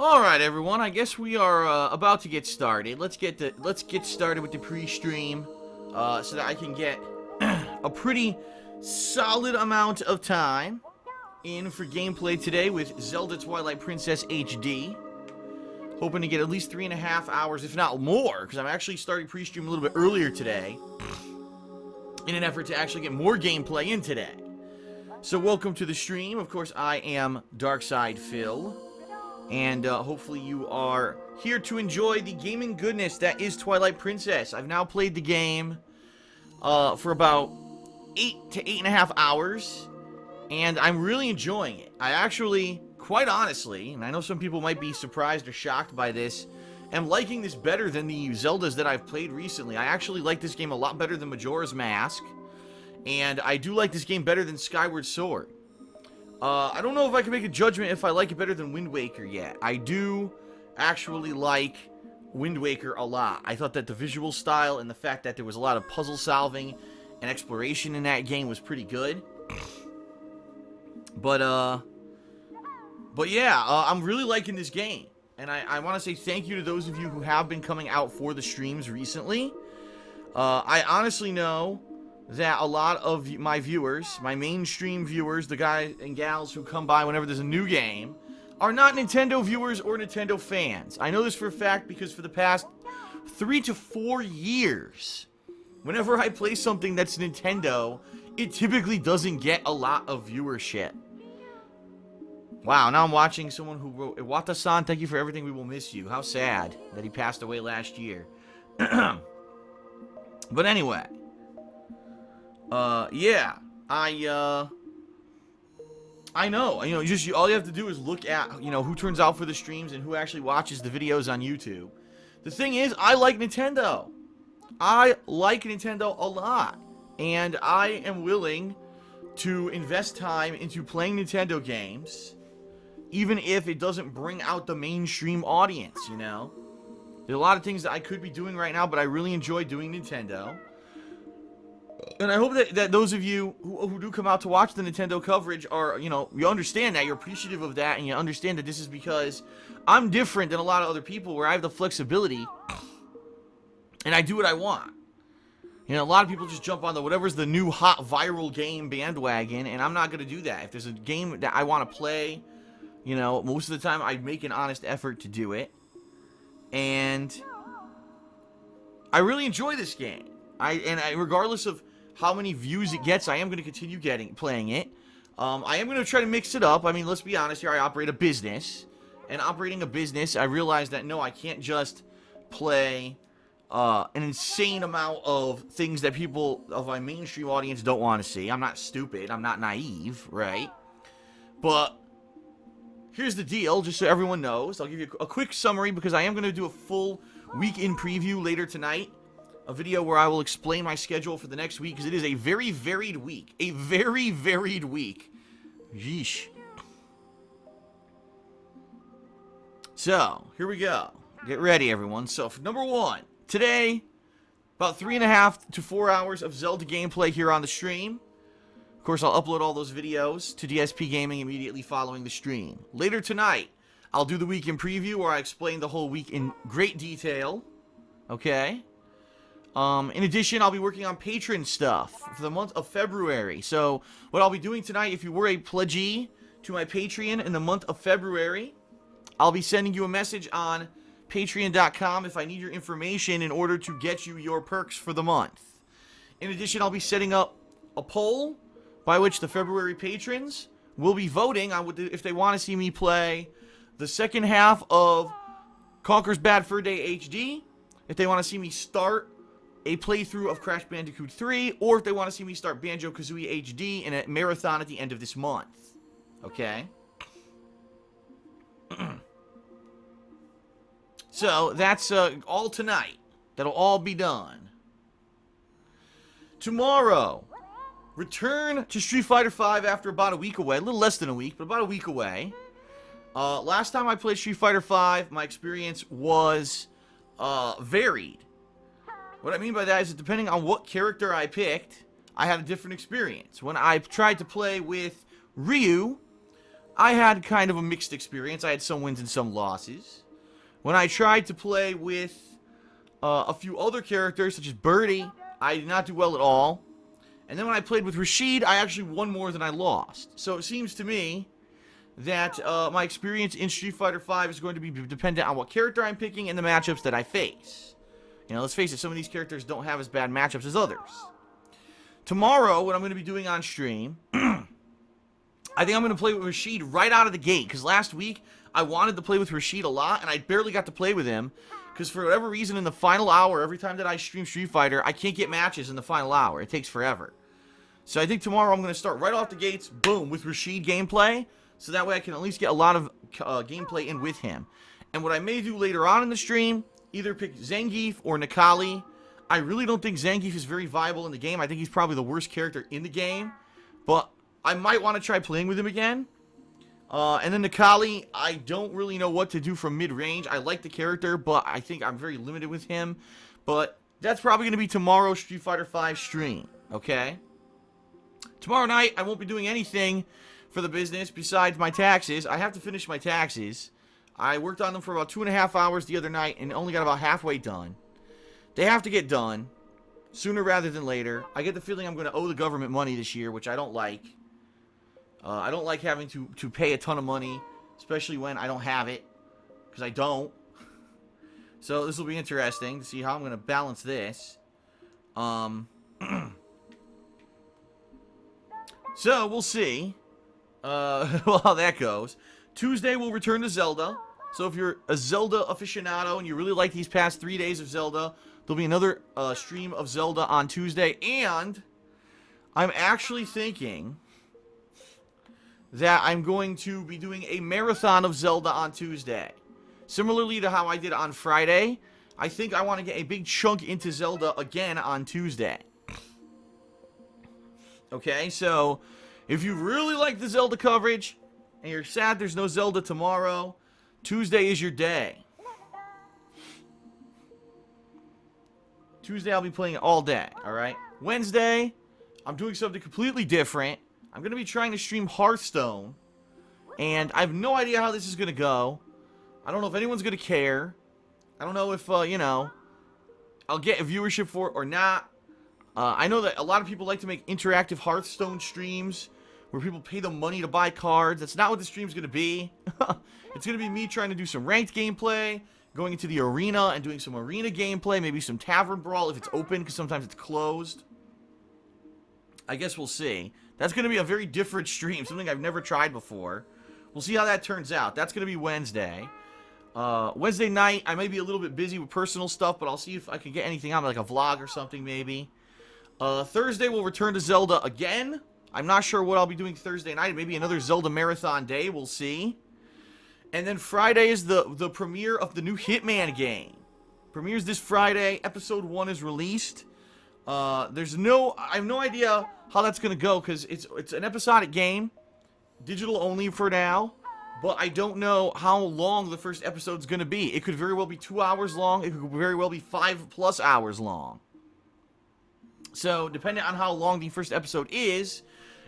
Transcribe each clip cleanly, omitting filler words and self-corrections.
All right, everyone. I guess we are about to get started. Let's get started with the pre-stream, so that I can get a pretty solid amount of time in for gameplay today with Zelda Twilight Princess HD. Hoping to get at least 3.5 hours, if not more, because I'm actually starting pre-stream a little bit earlier today, in an effort to actually get more gameplay in today. So welcome to the stream. Of course, I am Darkside Phil. And hopefully you are here to enjoy the gaming goodness that is Twilight Princess. I've now played the game for about 8 to 8.5 hours, and I'm really enjoying it. I actually, quite honestly, and I know some people might be surprised or shocked by this, am liking this better than the Zeldas that I've played recently. I actually like this game a lot better than Majora's Mask, and I do like this game better than Skyward Sword. I don't know if I can make a judgment if I like it better than Wind Waker yet. I do actually like Wind Waker a lot. I thought that the visual style and the fact that there was a lot of puzzle solving and exploration in that game was pretty good. But yeah, I'm really liking this game. And I want to say thank you to those of you who have been coming out for the streams recently. I honestly know that a lot of my viewers, my mainstream viewers, the guys and gals who come by whenever there's a new game, are not Nintendo viewers or Nintendo fans. I know this for a fact because for the past 3 to 4 years, whenever I play something that's Nintendo, it typically doesn't get a lot of viewership. Wow, now I'm watching someone who wrote, Iwata-san, thank you for everything, we will miss you. How sad that he passed away last year. But anyway. Yeah, I know, all you have to do is look at, who turns out for the streams and who actually watches the videos on YouTube. The thing is, I like Nintendo. I like Nintendo a lot. And I am willing to invest time into playing Nintendo games, even if it doesn't bring out the mainstream audience, There's a lot of things that I could be doing right now, but I really enjoy doing Nintendo. And I hope that those of you who do come out to watch the Nintendo coverage are, you understand that, you're appreciative of that, and you understand that this is because I'm different than a lot of other people where I have the flexibility, and I do what I want. A lot of people just jump on whatever's the new hot viral game bandwagon, and I'm not going to do that. If there's a game that I want to play, most of the time I make an honest effort to do it. And I really enjoy this game. Regardless of how many views it gets, I am going to continue playing it. I am going to try to mix it up. I mean, let's be honest here. I operate a business. And operating a business, I realize that, no, I can't just play an insane amount of things that people of my mainstream audience don't want to see. I'm not stupid. I'm not naive, right? But here's the deal, just so everyone knows. I'll give you a quick summary because I am going to do a full week-in preview later tonight. A video where I will explain my schedule for the next week, because it is a very varied week. A very varied week. Yeesh. So, here we go. Get ready, everyone. So, for number 1, today, about 3.5 to 4 hours of Zelda gameplay here on the stream. Of course, I'll upload all those videos to DSPGaming immediately following the stream. Later tonight, I'll do the week in preview where I explain the whole week in great detail. Okay? In addition, I'll be working on patron stuff for the month of February. So, what I'll be doing tonight, if you were a pledgee to my Patreon in the month of February, I'll be sending you a message on patreon.com if I need your information in order to get you your perks for the month. In addition, I'll be setting up a poll by which the February patrons will be voting on if they want to see me play the second half of Conker's Bad Fur Day HD, if they want to see me start a playthrough of Crash Bandicoot 3, or if they want to see me start Banjo-Kazooie HD in a marathon at the end of this month. Okay? So, that's all tonight. That'll all be done. Tomorrow, return to Street Fighter V after about a week away. A little less than a week, but about a week away. Last time I played Street Fighter V, my experience was varied. What I mean by that is that depending on what character I picked, I had a different experience. When I tried to play with Ryu, I had kind of a mixed experience. I had some wins and some losses. When I tried to play with a few other characters, such as Birdie, I did not do well at all. And then when I played with Rashid, I actually won more than I lost. So it seems to me that my experience in Street Fighter V is going to be dependent on what character I'm picking and the matchups that I face. You know, let's face it, some of these characters don't have as bad matchups as others. Tomorrow, what I'm going to be doing on stream, I think I'm going to play with Rashid right out of the gate. Because last week, I wanted to play with Rashid a lot, and I barely got to play with him. Because for whatever reason, in the final hour, every time that I stream Street Fighter, I can't get matches in the final hour. It takes forever. So I think tomorrow I'm going to start right off the gates, boom, with Rashid gameplay. So that way I can at least get a lot of gameplay in with him. And what I may do later on in the stream, either pick Zangief or Nikali. I really don't think Zangief is very viable in the game. I think he's probably the worst character in the game. But I might want to try playing with him again. And then Nikali, I don't really know what to do from mid-range. I like the character, but I think I'm very limited with him. But that's probably going to be tomorrow's Street Fighter V stream, okay? Tomorrow night, I won't be doing anything for the business besides my taxes. I have to finish my taxes. I worked on them for about 2.5 hours the other night and only got about halfway done. They have to get done sooner rather than later. I get the feeling I'm going to owe the government money this year, which I don't like. I don't like having to pay a ton of money, especially when I don't have it, because I don't. So this will be interesting to see how I'm going to balance this. So we'll see well, how that goes. Tuesday we'll return to Zelda. So if you're a Zelda aficionado and you really like these past 3 days of Zelda, there'll be another stream of Zelda on Tuesday. And I'm actually thinking that I'm going to be doing a marathon of Zelda on Tuesday. Similarly to how I did on Friday, I think I want to get a big chunk into Zelda again on Tuesday. Okay, so if you really like the Zelda coverage and you're sad there's no Zelda tomorrow, Tuesday is your day. Tuesday I'll be playing it all day, alright? Wednesday, I'm doing something completely different. I'm going to be trying to stream Hearthstone, and I have no idea how this is going to go. I don't know if anyone's going to care. I don't know if, you know, I'll get a viewership for it or not. I know that a lot of people like to make interactive Hearthstone streams where people pay them money to buy cards. That's not what the stream's going to be. It's going to be me trying to do some ranked gameplay, going into the arena and doing some arena gameplay, maybe some tavern brawl if it's open, because sometimes it's closed. I guess we'll see. That's going to be a very different stream, something I've never tried before. We'll see how that turns out. That's going to be Wednesday. Wednesday night, I may be a little bit busy with personal stuff, but I'll see if I can get anything on, like a vlog or something, maybe. Thursday, we'll return to Zelda again. I'm not sure what I'll be doing Thursday night. Maybe another Zelda marathon day. We'll see. And then Friday is the premiere of the new Hitman game. Premieres this Friday. Episode 1 is released. I have no idea how that's going to go, because it's an episodic game. Digital only for now. But I don't know how long the first episode's going to be. It could very well be 2 hours long. It could very well be 5+ hours long. So, depending on how long the first episode is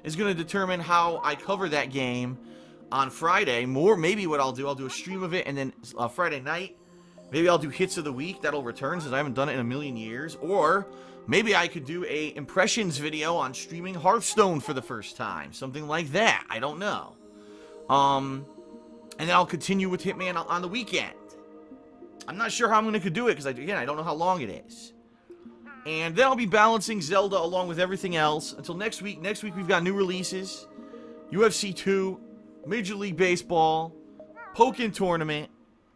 going to determine how I cover that game on Friday. Maybe what I'll do a stream of it, and then Friday night, maybe I'll do Hits of the Week. That'll return, since I haven't done it in a million years. Or maybe I could do a impressions video on streaming Hearthstone for the first time. Something like that. I don't know. And then I'll continue with Hitman on the weekend. I'm not sure how I'm going to do it, because, again, I don't know how long it is. And then I'll be balancing Zelda along with everything else until next week. Next week we've got new releases. UFC 2, Major League Baseball, Pokken Tournament.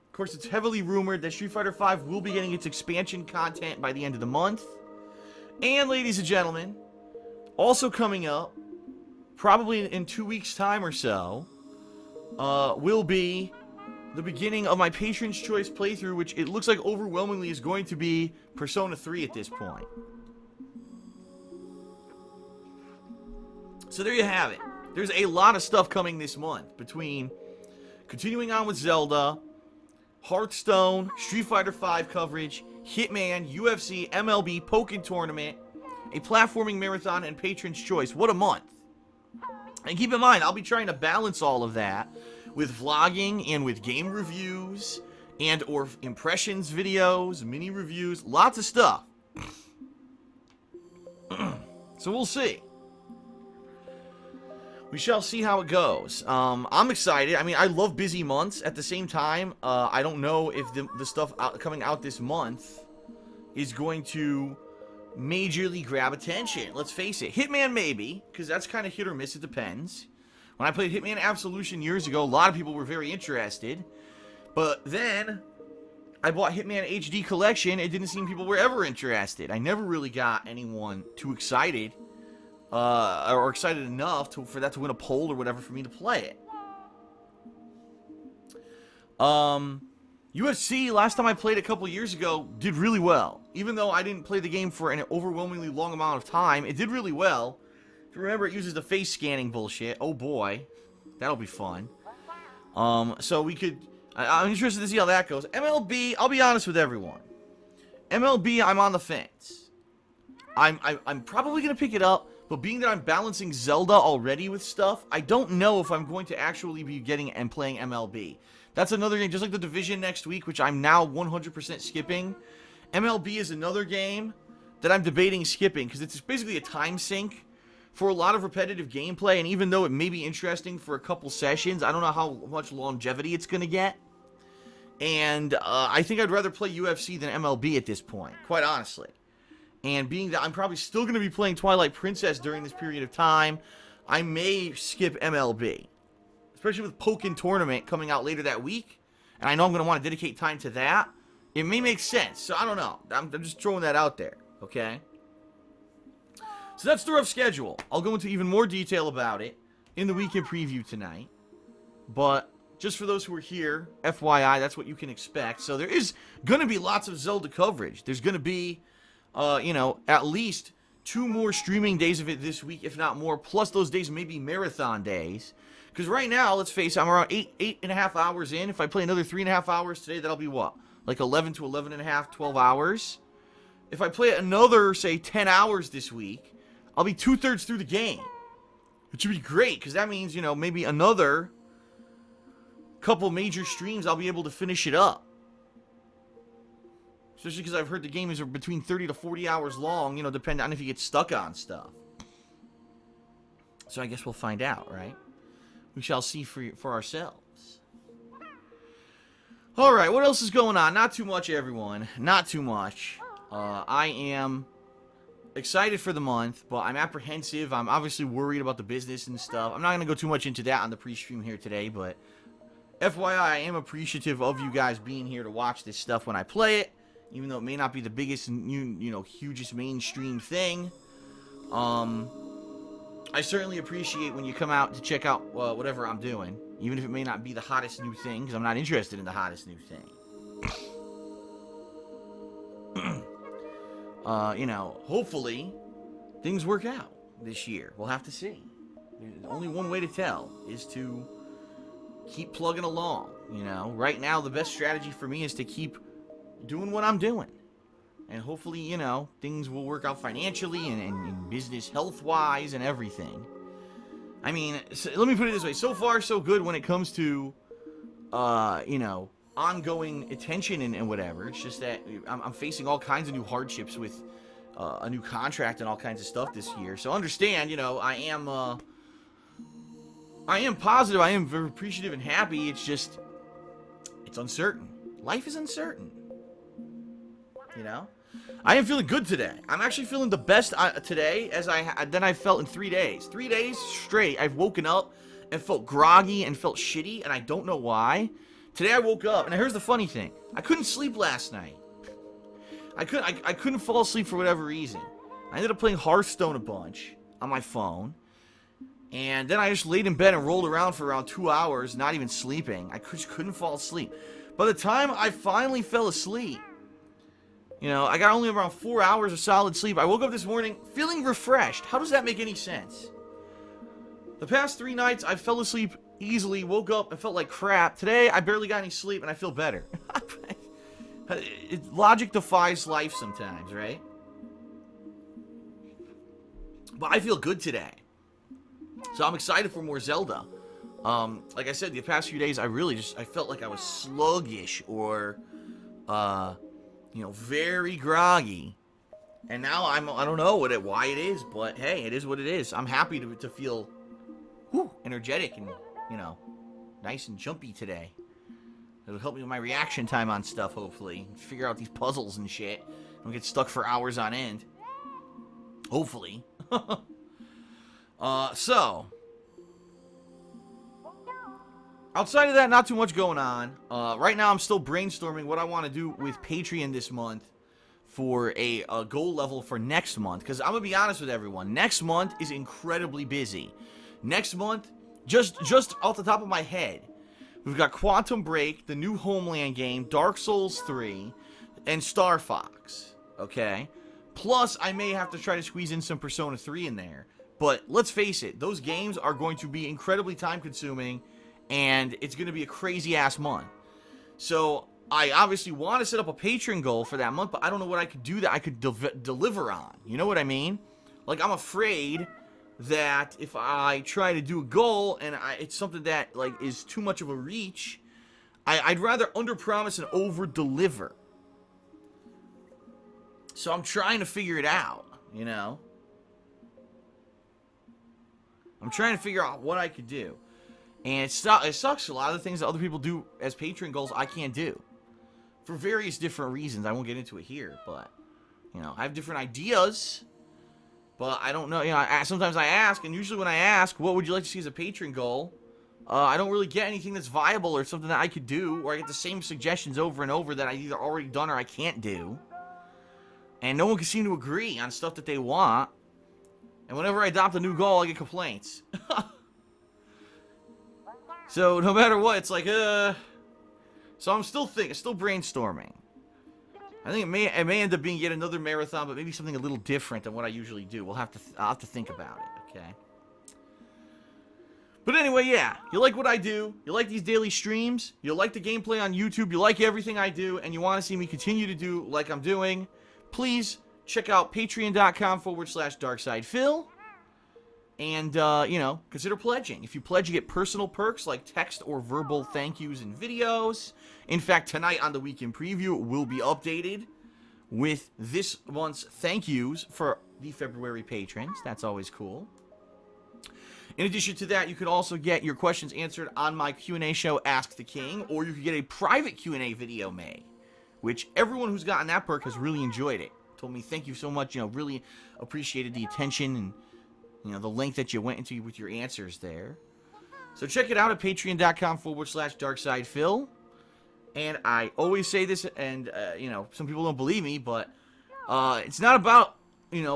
Of course, it's heavily rumored that Street Fighter V will be getting its expansion content by the end of the month. And, ladies and gentlemen, also coming up, probably in 2 weeks' time or so, will be the beginning of my Patron's Choice playthrough, which it looks like overwhelmingly is going to be Persona 3 at this point. So there you have it. There's a lot of stuff coming this month, between continuing on with Zelda, Hearthstone, Street Fighter V coverage, Hitman, UFC, MLB, Pokken Tournament, a platforming marathon, and Patron's Choice. What a month. And keep in mind, I'll be trying to balance all of that with vlogging and with game reviews and or impressions videos, mini reviews, lots of stuff. So we'll see. We shall see how it goes. I'm excited. I mean, I love busy months. At the same time, I don't know if the stuff coming out this month is going to majorly grab attention. Let's face it. Hitman maybe, because that's kind of hit or miss. It depends. When I played Hitman Absolution years ago, a lot of people were very interested. But then, I bought Hitman HD Collection. It didn't seem people were ever interested. I never really got anyone too excited. Or excited enough for that to win a poll or whatever for me to play it. UFC, last time I played a couple years ago, did really well. Even though I didn't play the game for an overwhelmingly long amount of time, it did really well. If you remember, it uses the face scanning bullshit. Oh boy, that'll be fun. So we could... I'm interested to see how that goes. MLB, I'll be honest with everyone. MLB, I'm on the fence. I'm probably going to pick it up, but being that I'm balancing Zelda already with stuff, I don't know if I'm going to actually be getting and playing MLB. That's another game, just like The Division next week, which I'm now 100% skipping. MLB is another game that I'm debating skipping, because it's basically a time sink for a lot of repetitive gameplay, and even though it may be interesting for a couple sessions, I don't know how much longevity it's going to get. And I think I'd rather play UFC than MLB at this point, quite honestly. And being that I'm probably still going to be playing Twilight Princess during this period of time, I may skip MLB. Especially with Pokken Tournament coming out later that week. And I know I'm going to want to dedicate time to that. It may make sense. So I don't know. I'm just throwing that out there. Okay? So that's the rough schedule. I'll go into even more detail about it in the weekend preview tonight. But just for those who are here, FYI, that's what you can expect. So there is going to be lots of Zelda coverage. There's going to be... at least 2 more streaming days of it this week, if not more, plus those days may be marathon days. Because right now, let's face it, I'm around 8.5 hours in. If I play another 3.5 hours today, that'll be what? Like 11 to 11.5, 12 hours? If I play another, say, 10 hours this week, I'll be 2/3 through the game. Which would be great, because that means, maybe another couple major streams, I'll be able to finish it up. Especially because I've heard the game is between 30 to 40 hours long, depending on if you get stuck on stuff. So I guess we'll find out, right? We shall see for ourselves. Alright, what else is going on? Not too much, everyone. Not too much. I am excited for the month, but I'm apprehensive. I'm obviously worried about the business and stuff. I'm not going to go too much into that on the pre-stream here today, but FYI, I am appreciative of you guys being here to watch this stuff when I play it. Even though it may not be the biggest, hugest mainstream thing. I certainly appreciate when you come out to check out whatever I'm doing. Even if it may not be the hottest new thing, because I'm not interested in the hottest new thing. Hopefully, things work out this year. We'll have to see. There's only one way to tell, is to keep plugging along, Right now, the best strategy for me is to keep doing what I'm doing. And hopefully, things will work out financially and business health-wise and everything. I mean, let me put it this way. So far, so good when it comes to, ongoing attention and whatever. It's just that I'm facing all kinds of new hardships with a new contract and all kinds of stuff this year. So understand, I am positive. I am very appreciative and happy. It's just, it's uncertain. Life is uncertain. I am feeling good today. I'm actually feeling the best today than I felt in 3 days. 3 days straight, I've woken up and felt groggy and felt shitty, and I don't know why. Today I woke up, and here's the funny thing. I couldn't sleep last night. I couldn't fall asleep for whatever reason. I ended up playing Hearthstone a bunch on my phone, and then I just laid in bed and rolled around for around 2 hours, not even sleeping. I just couldn't fall asleep. By the time I finally fell asleep, I got only around 4 hours of solid sleep. I woke up this morning feeling refreshed. How does that make any sense? The past 3 nights, I fell asleep easily, woke up, and felt like crap. Today, I barely got any sleep, and I feel better. Logic defies life sometimes, right? But I feel good today. So I'm excited for more Zelda. Like I said, the past few days, I felt like I was sluggish or, very groggy. And now I don't know why it is, but hey, it is what it is. I'm happy to feel energetic and, nice and jumpy today. It'll help me with my reaction time on stuff, hopefully. Figure out these puzzles and shit. Don't get stuck for hours on end. Hopefully. So. Outside of that, not too much going on. Right now, I'm still brainstorming what I want to do with Patreon this month for a goal level for next month. Because I'm going to be honest with everyone. Next month is incredibly busy. Next month, just off the top of my head, we've got Quantum Break, the new Homeland game, Dark Souls 3, and Star Fox. Okay? Plus, I may have to try to squeeze in some Persona 3 in there. But let's face it, those games are going to be incredibly time-consuming, and it's going to be a crazy-ass month. So, I obviously want to set up a Patreon goal for that month, but I don't know what I could do that I could deliver on. You know what I mean? Like, I'm afraid that if I try to do a goal and it's something that, like, is too much of a reach, I'd rather underpromise and overdeliver. So I'm trying to figure it out, I'm trying to figure out what I could do. And it sucks. A lot of the things that other people do as Patreon goals, I can't do. For various different reasons. I won't get into it here, but, I have different ideas. But I don't know. Sometimes I ask, and usually when I ask, what would you like to see as a Patreon goal? I don't really get anything that's viable or something that I could do, or I get the same suggestions over and over that I either already done or I can't do. And no one can seem to agree on stuff that they want. And whenever I adopt a new goal, I get complaints. So no matter what, it's like, So I'm still brainstorming. I think it may end up being yet another marathon, but maybe something a little different than what I usually do. I'll have to think about it, okay? But anyway, yeah, you like what I do, you like these daily streams, you like the gameplay on YouTube, you like everything I do, and you want to see me continue to do like I'm doing, please check out patreon.com/DarksidePhil. And, consider pledging. If you pledge, you get personal perks like text or verbal thank yous and videos. In fact, tonight on the Weekend Preview, it will be updated with this month's thank yous for the February patrons. That's always cool. In addition to that, you can also get your questions answered on my Q&A show, Ask the King, or you can get a private Q&A video made, which everyone who's gotten that perk has really enjoyed it. Told me thank you so much, really appreciated the attention and the length that you went into with your answers there. So check it out at patreon.com/DarksidePhil. And I always say this, and, some people don't believe me, but it's not about,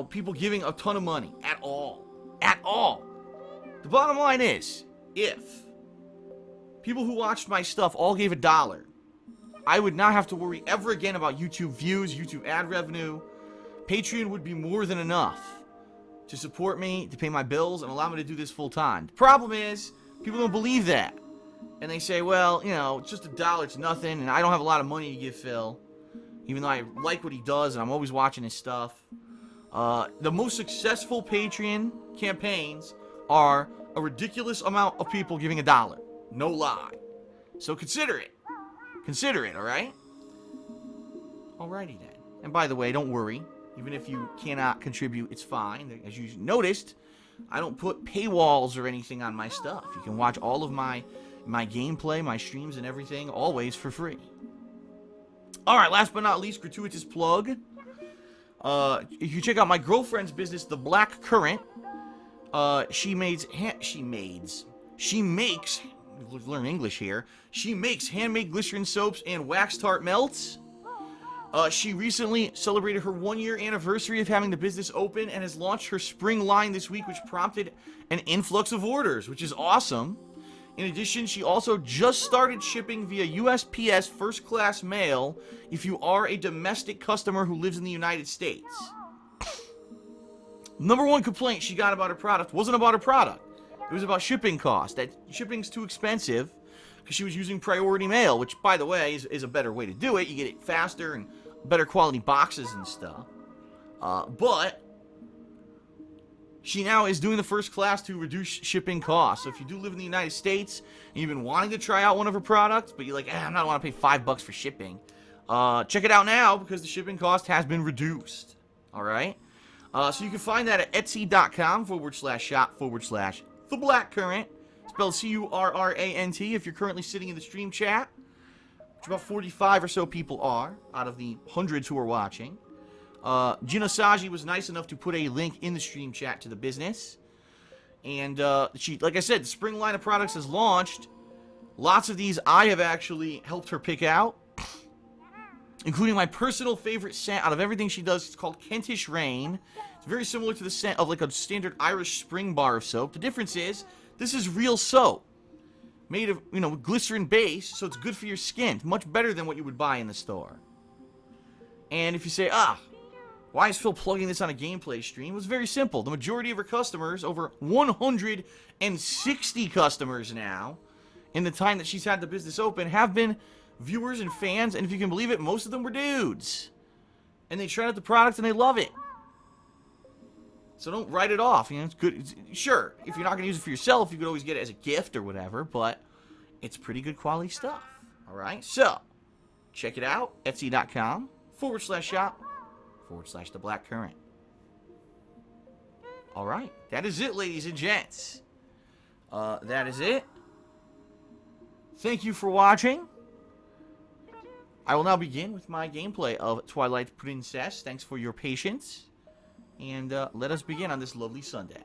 people giving a ton of money at all. At all. The bottom line is, if people who watched my stuff all gave $1, I would not have to worry ever again about YouTube views, YouTube ad revenue. Patreon would be more than enough to support me, to pay my bills, and allow me to do this full time. The problem is, people don't believe that. And they say, well, it's just $1, it's nothing, and I don't have a lot of money to give Phil. Even though I like what he does, and I'm always watching his stuff. The most successful Patreon campaigns are a ridiculous amount of people giving $1. No lie. So consider it. Consider it, alright? Alrighty then. And by the way, don't worry. Even if you cannot contribute, it's fine. As you noticed, I don't put paywalls or anything on my stuff. You can watch all of my gameplay, my streams, and everything, always for free. Alright, last but not least, gratuitous plug. If you check out my girlfriend's business, The Black Current, she makes, learn English here, she makes handmade glycerin soaps and wax tart melts. She recently celebrated her 1-year anniversary of having the business open and has launched her spring line this week, which prompted an influx of orders, which is awesome. In addition, she also just started shipping via USPS first-class mail if you are a domestic customer who lives in the United States. Number one complaint she got about her product wasn't about her product. It was about shipping costs. That shipping's too expensive because she was using priority mail, which, by the way, is a better way to do it. You get it faster and better quality boxes and stuff. But she now is doing the first class to reduce shipping costs. So if you do live in the United States and you've been wanting to try out one of her products, but you're like, I'm not want to pay $5 for shipping, check it out now because the shipping cost has been reduced. All right. So you can find that at etsy.com/shop/theblackcurrent. Spelled Currant if you're currently sitting in the stream chat, which about 45 or so people are out of the hundreds who are watching. Jinasaji was nice enough to put a link in the stream chat to the business. And she, like I said, the spring line of products has launched. Lots of these I have actually helped her pick out, including my personal favorite scent out of everything she does. It's called Kentish Rain. It's very similar to the scent of like a standard Irish Spring bar of soap. The difference is this is real soap made of, glycerin base, so it's good for your skin. Much better than what you would buy in the store. And if you say, why is Phil plugging this on a gameplay stream? It was very simple. The majority of her customers, over 160 customers now, in the time that she's had the business open, have been viewers and fans, and if you can believe it, most of them were dudes. And they tried out the product and they love it. So don't write it off. It's good. Sure, if you're not going to use it for yourself, you could always get it as a gift or whatever, but it's pretty good quality stuff. All right, so check it out. Etsy.com/shop/theblackcurrant. All right, that is it, ladies and gents. That is it. Thank you for watching. I will now begin with my gameplay of Twilight Princess. Thanks for your patience. And let us begin on this lovely Sunday.